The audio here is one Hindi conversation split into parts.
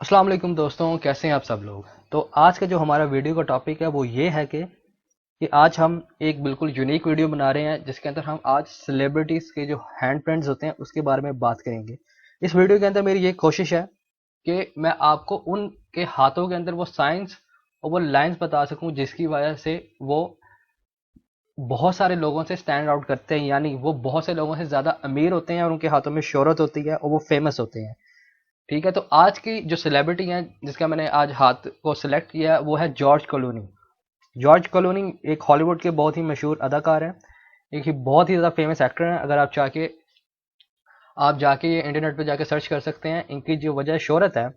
अस्सलाम वालेकुम दोस्तों, कैसे हैं आप सब लोग। तो आज का जो हमारा वीडियो का टॉपिक है वो ये है कि आज हम एक बिल्कुल यूनिक वीडियो बना रहे हैं जिसके अंदर हम आज सेलिब्रिटीज़ के जो हैंड प्रिंट्स होते हैं उसके बारे में बात करेंगे। इस वीडियो के अंदर मेरी ये कोशिश है कि मैं आपको उनके हाथों के अंदर वो साइंस और वो लाइंस बता सकूं जिसकी वजह से वो बहुत सारे लोगों से स्टैंड आउट करते हैं, यानी वो बहुत से लोगों से ज़्यादा अमीर होते हैं और उनके हाथों में शोहरत होती है और वो फेमस होते हैं। ठीक है, तो आज की जो सेलिब्रिटी है जिसका मैंने आज हाथ को सिलेक्ट किया है, वो है जॉर्ज क्लूनी। जॉर्ज क्लूनी एक हॉलीवुड के बहुत ही मशहूर अदाकार हैं, एक ही बहुत ही ज़्यादा फेमस एक्टर हैं। अगर आप जाके ये इंटरनेट पे जाके सर्च कर सकते हैं। इनकी जो वजह शोहरत है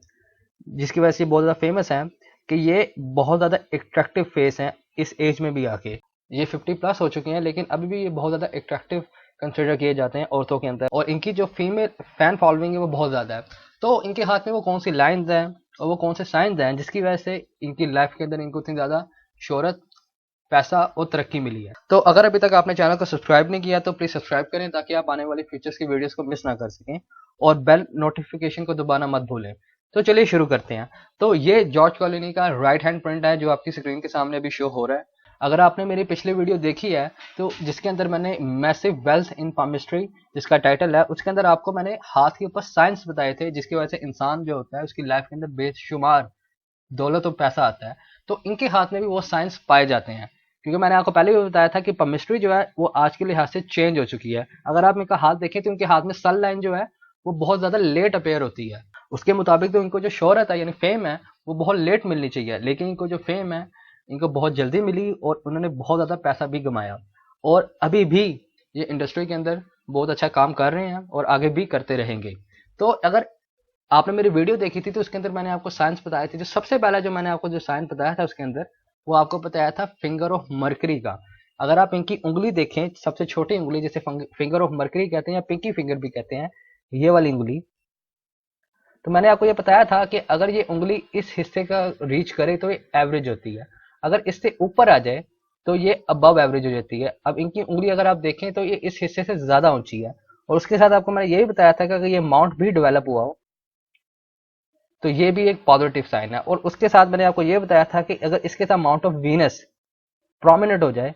जिसकी वजह से ये बहुत ज़्यादा फेमस है कि ये बहुत ज़्यादा एट्रैक्टिव फेस हैं इस एज में भी आके। ये 50+ हो चुके हैं लेकिन अभी भी ये बहुत ज़्यादा एट्रैक्टिव कंसिडर किए जाते हैं औरतों के अंदर, और इनकी जो फीमेल फैन फॉलोइंग है वो बहुत ज़्यादा है। तो इनके हाथ में वो कौन सी लाइन्स हैं और वो कौन से साइंस हैं जिसकी वजह से इनकी लाइफ के अंदर इनको इतनी ज़्यादा शोहरत, पैसा और तरक्की मिली है। तो अगर अभी तक आपने चैनल को सब्सक्राइब नहीं किया तो प्लीज़ सब्सक्राइब करें ताकि आप आने वाली फीचर्स की वीडियोस को मिस ना कर सकें, और बेल नोटिफिकेशन को दबाना मत भूलें। तो चलिए शुरू करते हैं। तो ये जॉर्ज क्लूनी का राइट हैंड प्रिंट है जो आपकी स्क्रीन के सामने अभी शो हो रहा है। अगर आपने मेरी पिछली वीडियो देखी है तो जिसके अंदर मैंने मैसिव वेल्थ इन पामिस्ट्री जिसका टाइटल है, उसके अंदर आपको मैंने हाथ के ऊपर साइंस बताए थे जिसकी वजह से इंसान जो होता है उसकी लाइफ के अंदर बेशुमार दौलत और पैसा आता है। तो इनके हाथ में भी वो साइंस पाए जाते हैं, क्योंकि मैंने आपको पहले भी बताया था कि केमिस्ट्री जो है वो आज के लिहाज से चेंज हो चुकी है। अगर आप इनका हाथ देखें तो इनके हाथ में सल लाइन जो है वो बहुत ज़्यादा लेट अपेयर होती है। उसके मुताबिक तो इनको जो शोहरत है यानी फेम है वो बहुत लेट मिलनी चाहिए, लेकिन इनको जो फेम है इनको बहुत जल्दी मिली और उन्होंने बहुत ज़्यादा पैसा भी कमाया, और अभी भी ये इंडस्ट्री के अंदर बहुत अच्छा काम कर रहे हैं और आगे भी करते रहेंगे। तो अगर आपने मेरी वीडियो देखी थी तो उसके अंदर मैंने आपको साइंस बताए थे। जो सबसे पहला जो मैंने आपको जो साइंस बताया था उसके अंदर वो आपको बताया था फिंगर ऑफ मरकरी का। अगर आप इनकी उंगली देखें, सबसे छोटी उंगली जिसे फिंगर ऑफ मरकरी कहते हैं या पिंकी फिंगर भी कहते हैं, ये वाली उंगली, तो मैंने आपको ये बताया था कि अगर ये उंगली इस हिस्से का रीच करे तो ये एवरेज होती है, अगर इससे ऊपर आ जाए तो ये अबव एवरेज हो जाती है। अब इनकी उंगली अगर आप देखें तो ये इस हिस्से से ज्यादा ऊंची है, और उसके साथ आपको मैंने ये भी बताया था कि अगर ये माउंट भी डेवलप हुआ हो तो ये भी एक पॉजिटिव साइन है। और उसके साथ मैंने आपको ये बताया था कि अगर इसके साथ माउंट ऑफ वीनस प्रोमिनेंट हो जाए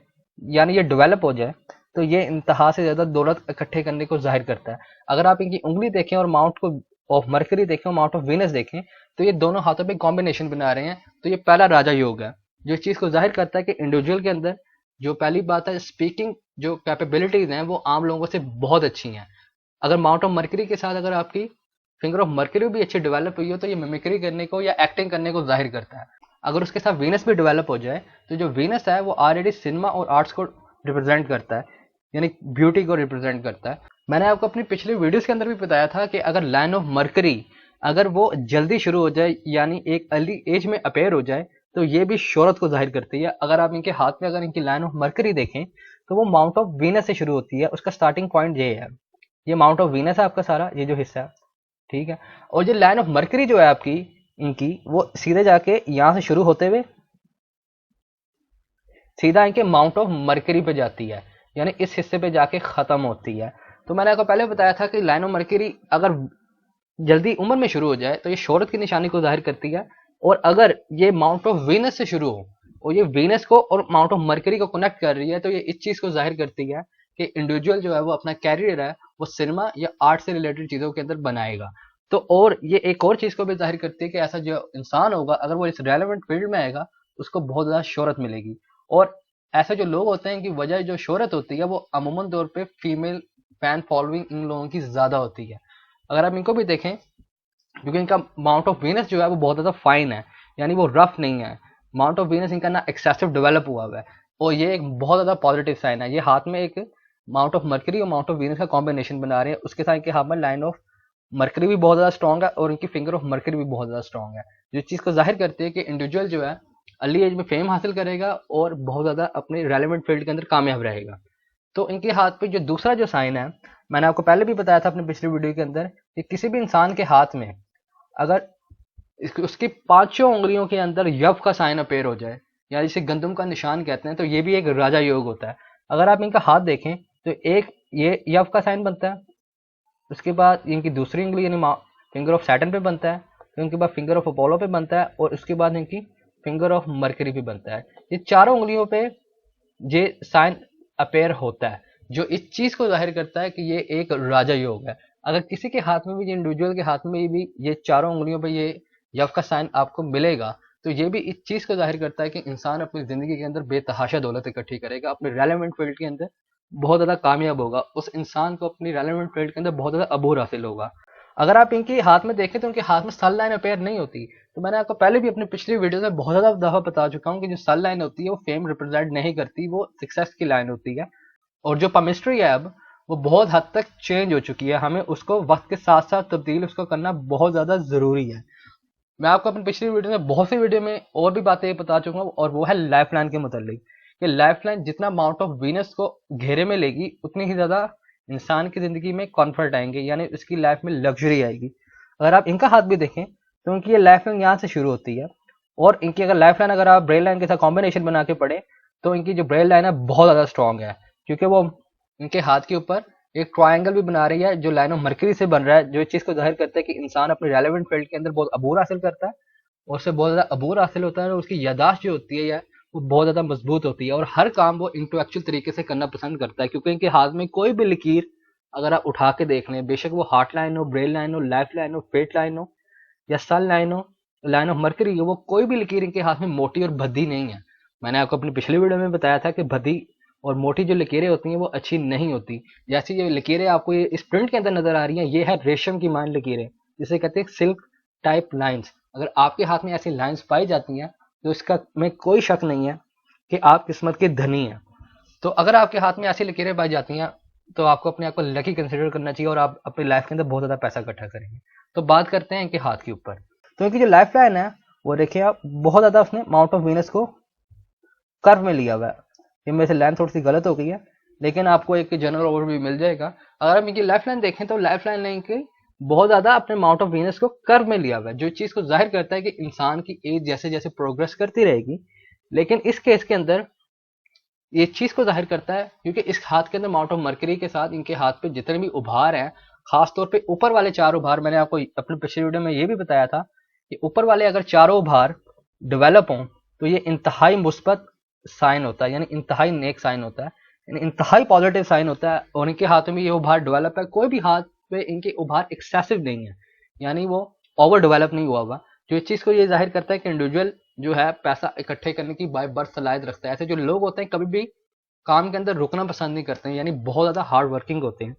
यानी ये डेवलप हो जाए तो ये इंतहा से ज्यादा दौलत इकट्ठे करने को जाहिर करता है। अगर आप इनकी उंगली देखें और माउंट को ऑफ मरकरी देखें और माउंट ऑफ वीनस देखें तो ये दोनों हाथों पे कॉम्बिनेशन बना रहे हैं, तो ये पहला राजा योग है जो इस चीज को जाहिर करता है कि इंडिविजुअल के अंदर जो पहली बात है स्पीकिंग जो कैपेबिलिटीज हैं वो आम लोगों से बहुत अच्छी हैं। अगर माउंट ऑफ मरकरी के साथ अगर आपकी फिंगर ऑफ मर्क्यूरी भी अच्छी डेवलप हुई हो तो ये मिमिक्री करने को या एक्टिंग करने को जाहिर करता है। अगर उसके साथ वीनस भी डेवलप हो जाए तो जो वीनस है वो ऑलरेडी सिनेमा और आर्ट्स को रिप्रेजेंट करता है, यानी ब्यूटी को रिप्रेजेंट करता है। मैंने आपको अपनी पिछली वीडियोस के अंदर भी बताया था कि अगर लाइन ऑफ मर्करी अगर वो जल्दी शुरू हो जाए यानी एक अर्ली एज में अपेयर हो जाए तो ये भी शोहरत को जाहिर करती है। अगर आप इनके हाथ में अगर इनकी लाइन ऑफ मर्करी देखें तो वो माउंट ऑफ वीनस से शुरू होती है, उसका स्टार्टिंग पॉइंट ये है, ये माउंट ऑफ वीनस है आपका सारा ये जो हिस्सा है। ठीक है, और जो लाइन ऑफ मरकरी जो है आपकी इनकी वो सीधे जाके यहां से शुरू होते हुए सीधा इनके माउंट ऑफ मरकरी पे जाती है, यानी इस हिस्से पे जाके खत्म होती है। तो मैंने आपको पहले बताया था कि लाइन ऑफ मरकरी अगर जल्दी उम्र में शुरू हो जाए तो ये शोहरत की निशानी को जाहिर करती है, और अगर ये माउंट ऑफ वीनस से शुरू हो और ये वीनस को और माउंट ऑफ मरकरी को कनेक्ट कर रही है तो ये इस चीज को जाहिर करती है कि इंडिविजुअल जो है वो अपना कैरियर है वो सिनेमा या आर्ट से रिलेटेड चीजों के अंदर बनाएगा। तो और ये एक और चीज को भी जाहिर करती है कि ऐसा जो इंसान होगा अगर वो इस रेलेवेंट फील्ड में आएगा उसको बहुत ज्यादा शोहरत मिलेगी। और ऐसे जो लोग होते हैं कि वजह जो शोहरत होती है वो अमूमन तौर पे फीमेल फैन फॉलोइंग इन लोगों की ज्यादा होती है। अगर आप इनको भी देखें, क्योंकि इनका माउंट ऑफ वीनस जो है वो बहुत ज़्यादा फाइन है, यानी वो रफ नहीं है। माउंट ऑफ वीनस इनका ना एक्सेसिव डेवलप हुआ है, और ये एक बहुत ज़्यादा पॉजिटिव साइन है। ये हाथ में एक माउंट ऑफ मर्करी और माउंट ऑफ वीनस का कॉम्बिनेशन बना रहे हैं, उसके साथ इनके हाथ में लाइन ऑफ मर्करी भी बहुत ज़्यादा स्ट्रॉन्ग है और इनकी फिंगर ऑफ मर्करी भी बहुत ज़्यादा स्ट्रॉन्ग है, जो इस चीज़ को जाहिर करती है कि इंडिविजुअल जो है अर्ली एज में फेम हासिल करेगा और बहुत ज़्यादा अपने रेलिवेंट फील्ड के अंदर कामयाब रहेगा। तो इनके हाथ पे जो दूसरा जो साइन है, मैंने आपको पहले भी बताया था अपने पिछली वीडियो के अंदर कि किसी भी इंसान के हाथ में अगर उसकी पांचों उंगलियों के अंदर यव का साइन अपेयर हो जाए या जिसे गंदम का निशान कहते हैं तो ये भी एक राजा योग होता है। अगर आप इनका हाथ देखें तो एक ये यव का साइन बनता है, उसके बाद इनकी दूसरी उंगली यानी फिंगर ऑफ सैटर्न पे बनता है, तो इनके पास फिंगर ऑफ अपोलो पे बनता है और उसके बाद इनकी फिंगर ऑफ मरकरी पे बनता है। ये चारों उंगलियों पे ये साइन अपेयर होता है, जो इस चीज को जाहिर करता है कि ये एक राजा योग है। अगर किसी के हाथ में भी, इंडिविजुअल के हाथ में भी ये चारों उंगलियों पे ये यव का साइन आपको मिलेगा, तो ये भी इस चीज को जाहिर करता है कि इंसान अपनी जिंदगी के अंदर बेतहाशा दौलत इकट्ठी करेगा, अपने रेलेवेंट फील्ड के अंदर बहुत ज्यादा कामयाब होगा, उस इंसान को अपनी रेलेवेंट फील्ड के अंदर बहुत ज्यादा अबूर हासिल होगा। अगर आप इनके हाथ में देखें तो उनके हाथ में सल लाइन अपेयर नहीं होती। तो मैंने आपको पहले भी अपनी पिछली वीडियो में बहुत ज्यादा दफा बता चुका हूँ कि जो सल लाइन होती है वो फेम रिप्रेजेंट नहीं करती, वो सक्सेस की लाइन होती है। और जो पामिस्ट्री है अब वो बहुत हद तक चेंज हो चुकी है, हमें उसको वक्त के साथ साथ तब्दील उसको करना बहुत ज्यादा जरूरी है। मैं आपको अपनी पिछली वीडियो में बहुत सी वीडियो में और भी बातें बता चुका हूँ, और वो है लाइफ लाइन के मुतालिक कि लाइफ लाइन जितना अमाउंट ऑफ वीनस को घेरे में लेगी उतनी ही ज्यादा इंसान की जिंदगी में कॉन्फर्ट आएंगे, यानी उसकी लाइफ में लग्जरी आएगी। अगर आप इनका हाथ भी देखें तो उनकी ये लाइफ लाइन यहाँ से शुरू होती है, और इनकी अगर लाइफ लाइन अगर आप ब्रेल लाइन के साथ कॉम्बिनेशन बना के पढ़े तो इनकी जो ब्रेल लाइन है बहुत ज्यादा स्ट्रॉन्ग है, क्योंकि वो इनके हाथ के ऊपर एक ट्रायंगल भी बना रही है जो लाइन ऑफ मरकरी से बन रहा है, जो इस चीज को जाहिर करता है कि इंसान अपने रेलेवेंट फील्ड के अंदर बहुत अबूर हासिल करता है, और उससे बहुत ज्यादा अबूर हासिल होता है, और उसकी यादाश्त जो होती है वो बहुत ज्यादा मजबूत होती है, और हर काम वो इंटेलेक्चुअल तरीके से करना पसंद करता है, क्योंकि इनके हाथ में कोई भी लकीर अगर आप उठा के देख लें, बेशक वो हार्ट लाइन हो, ब्रेल लाइन हो, लाइफ लाइन हो, फेट लाइन हो, या सल लाइन हो, लाइन ऑफ मरकरी हो, वो कोई भी लकीर इनके हाथ में मोटी और भद्दी नहीं है। मैंने आपको अपनी पिछली वीडियो में बताया था कि भद्दी और मोटी जो लकीरें होती हैं वो अच्छी नहीं होती। जैसी ये लकीरें आपको ये इस प्रिंट के अंदर नजर आ रही हैं, ये है रेशम की मान लकीरें, जिसे कहते हैं सिल्क टाइप लाइंस। अगर आपके हाथ में ऐसी लाइंस पाई जाती हैं तो इसका में कोई शक नहीं है कि आप किस्मत के धनी हैं। तो अगर आपके हाथ में ऐसी लकीरें पाई जाती हैं तो आपको अपने आप को लकी कंसिडर करना चाहिए, और आप अपनी लाइफ के अंदर बहुत ज्यादा पैसा इकट्ठा करेंगे। तो बात करते हैं इनके हाथ के ऊपर। तो इनकी जो लाइफ लाइन है वो देखिए आप, बहुत ज्यादा उसने माउंट ऑफ वीनस को कर्व में लिया हुआ है। ये मेरे से लाइन थोड़ी सी गलत हो गई है, लेकिन आपको एक जनरल ओवरव्यू मिल जाएगा। अगर हम इनकी लाइफ लाइन देखें तो लाइफ लाइन इनकी बहुत ज्यादा अपने माउंट ऑफ वीनस को कर्व में लिया हुआ है, जो चीज को जाहिर करता है कि इंसान की एज जैसे जैसे प्रोग्रेस करती रहेगी। लेकिन इस केस के अंदर ये चीज को जाहिर करता है क्योंकि इस हाथ के अंदर माउंट ऑफ मरकरी के साथ इनके हाथ पे जितने भी उभार हैं, खासतौर पे ऊपर वाले 4 उभार, मैंने आपको अपने पिछले वीडियो में ये भी बताया था कि ऊपर वाले अगर चारों उभार डेवलप हों तो ये इंतहाई मुस्बत साइन होता है, यानी इंतहाई नेक साइन होता है, यानी इंतहाई पॉजिटिव साइन होता है। और इनके हाथों में ये उभार डेवलप है, कोई भी हाथ पे इनके उभार एक्सेसिव नहीं है, यानी वो ओवर डेवलप नहीं हुआ हुआ, जो इस चीज को ये जाहिर करता है कि इंडिविजुअल जो है पैसा इकट्ठे करने की बाय बर्थ सलाहियत रखता है। ऐसे जो लोग होते हैं कभी भी काम के अंदर रुकना पसंद नहीं करते हैं, यानी बहुत ज्यादा हार्ड वर्किंग होते हैं।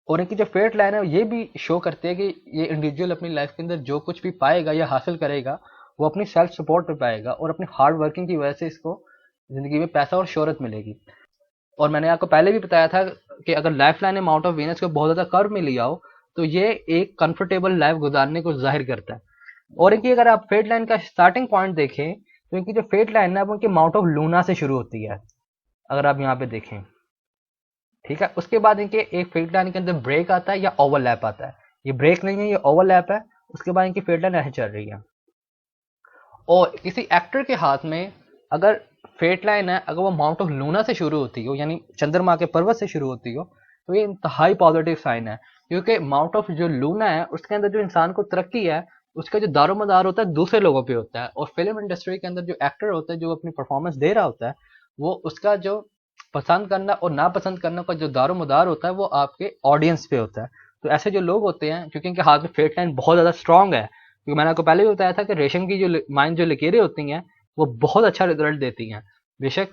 और इनकी जो फेट लाइन है ये भी शो करती है कि ये इंडिविजुअल अपनी लाइफ के अंदर जो कुछ भी पाएगा या हासिल करेगा वो अपनी सेल्फ सपोर्ट पे पाएगा, और अपनी हार्ड वर्किंग की वजह से इसको जिंदगी में पैसा और शोहरत मिलेगी। और मैंने आपको पहले भी बताया था कि अगर life line mount of Venus को बहुत ज्यादा कर्व में लिया हो तो ये एक कंफर्टेबल लाइफ गुजारने को जाहिर करता है। और इनकी अगर आप फेट लाइन का स्टार्टिंग पॉइंट देखें तो इनकी जो फेट लाइन है वो इनके माउंट ऑफ लूना से शुरू होती है, अगर आप यहाँ पे देखें, ठीक है। उसके बाद इनके एक फेट लाइन के अंदर ब्रेक आता है या ओवरलैप आता है, ये ब्रेक नहीं है, ये ओवरलैप है। उसके बाद इनकी फेट लाइन ऐसे चल रही है। और किसी एक्टर के हाथ में अगर फेट लाइन है, अगर वो माउंट ऑफ लूना से शुरू होती हो, यानी चंद्रमा के पर्वत से शुरू होती हो, तो ये इंतहाई पॉजिटिव साइन है, क्योंकि माउंट ऑफ जो लूना है उसके अंदर जो इंसान को तरक्की है उसका जो दारोमदार होता है दूसरे लोगों पे होता है। और फिल्म इंडस्ट्री के अंदर जो एक्टर होता है जो अपनी परफॉर्मेंस दे रहा होता है, वो उसका जो पसंद करना और नापसंद करना का जो दारोमदार होता है वो आपके ऑडियंस पे होता है। तो ऐसे जो लोग होते हैं, क्योंकि इनके हाथ में फेट लाइन बहुत ज्यादा स्ट्रांग है, क्योंकि मैंने आपको पहले भी बताया था कि रेशम की जो माइन जो लकीरें होती हैं वो बहुत अच्छा रिजल्ट देती हैं, बेशक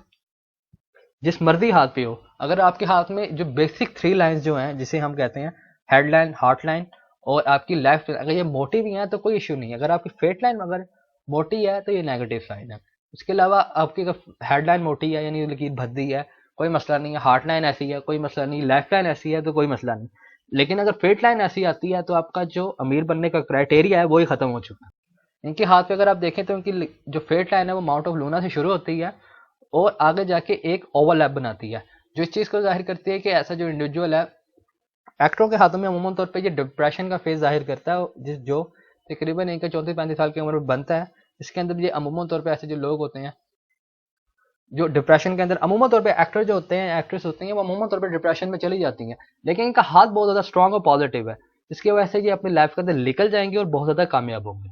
जिस मर्जी हाथ पे हो। अगर आपके हाथ में जो बेसिक 3 लाइंस जो हैं जिसे हम कहते हैं हेड लाइन, हार्ट लाइन और आपकी लाइफ लाइन, अगर ये मोटी भी हैं तो कोई इश्यू नहीं है। अगर आपकी फेट लाइन अगर मोटी है तो ये नेगेटिव साइन है। उसके अलावा आपकी हेड लाइन मोटी है यानी लकीर भद्दी है, कोई मसला नहीं है। हार्ट लाइन ऐसी है, कोई मसला नहीं। लाइफ लाइन ऐसी है तो कोई मसला नहीं। लेकिन अगर फेट लाइन ऐसी आती है तो आपका जो अमीर बनने का क्राइटेरिया है वो ही खत्म हो चुका है। इनके हाथ पे अगर आप देखें तो इनकी जो फेट लाइन है वो माउंट ऑफ लूना से शुरू होती है और आगे जाके एक ओवरलैप बनाती है, जो इस चीज को जाहिर करती है कि ऐसा जो इंडिविजुअल है, एक्टरों के हाथों में अमूमन तौर पे ये डिप्रेशन का फेज जाहिर करता है, जो तकरीबन इनके 34-35 साल की उम्र में बनता है। इसके अंदर ये अमूमन तौर पे ऐसे जो लोग होते हैं जो डिप्रेशन के अंदर, अमूमन तौर पे एक्टर जो होते हैं, एक्ट्रेस होती हैं, वो अमूमन तौर पे डिप्रेशन में चली जाती हैं। लेकिन इनका हाथ बहुत ज्यादा स्ट्रांग और पॉजिटिव है, जिसकी वजह से ये अपनी लाइफ के अंदर निकल जाएंगे और बहुत ज़्यादा कामयाब होंगे।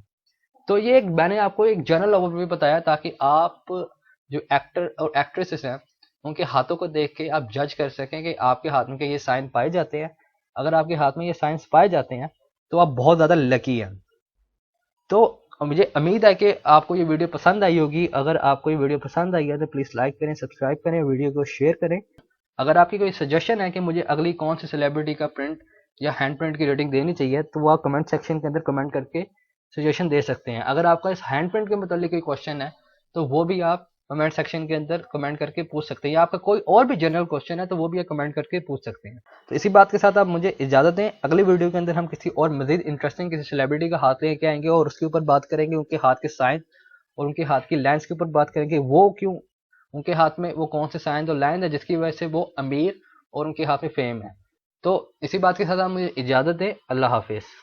तो ये एक मैंने आपको एक जनरल ओवरव्यू बताया ताकि आप जो एक्टर और एक्ट्रेसेस हैं उनके हाथों को देख के आप जज कर सकें कि आपके हाथ में क्या ये साइन पाए जाते हैं। अगर आपके हाथ में ये साइंस पाए जाते हैं तो आप बहुत ज़्यादा लकी हैं। तो मुझे उम्मीद है कि आपको ये वीडियो पसंद आई होगी। अगर आपको ये वीडियो पसंद आई है तो प्लीज़ लाइक करें, सब्सक्राइब करें, वीडियो को शेयर करें। अगर आपकी कोई सजेशन है कि मुझे अगली कौन सी सेलिब्रिटी का प्रिंट या हैंड प्रिंट की रेटिंग देनी चाहिए तो वो आप कमेंट सेक्शन के अंदर कमेंट करके सजेशन दे सकते हैं। अगर आपका इस हैंड प्रिंट के मतलब कोई क्वेश्चन है तो वो भी आप कमेंट सेक्शन के अंदर कमेंट करके पूछ सकते हैं, या आपका कोई और भी जनरल क्वेश्चन है तो वो भी आप कमेंट करके पूछ सकते हैं। तो इसी बात के साथ आप मुझे इजाज़त दें। अगली वीडियो के अंदर हम किसी और मजीद इंटरेस्टिंग किसी सेलिब्रिटी का हाथ लेके आएंगे और उसके ऊपर बात करेंगे, उनके हाथ के साइन और उनके हाथ की लाइन्स के ऊपर बात करेंगे। वो क्यों, उनके हाथ में वो कौन से साइन और लाइन है जिसकी वजह से वो अमीर और उनके हाथ में फेम है। तो इसी बात के साथ आप मुझे इजाज़त दें। अल्लाह हाफिज़।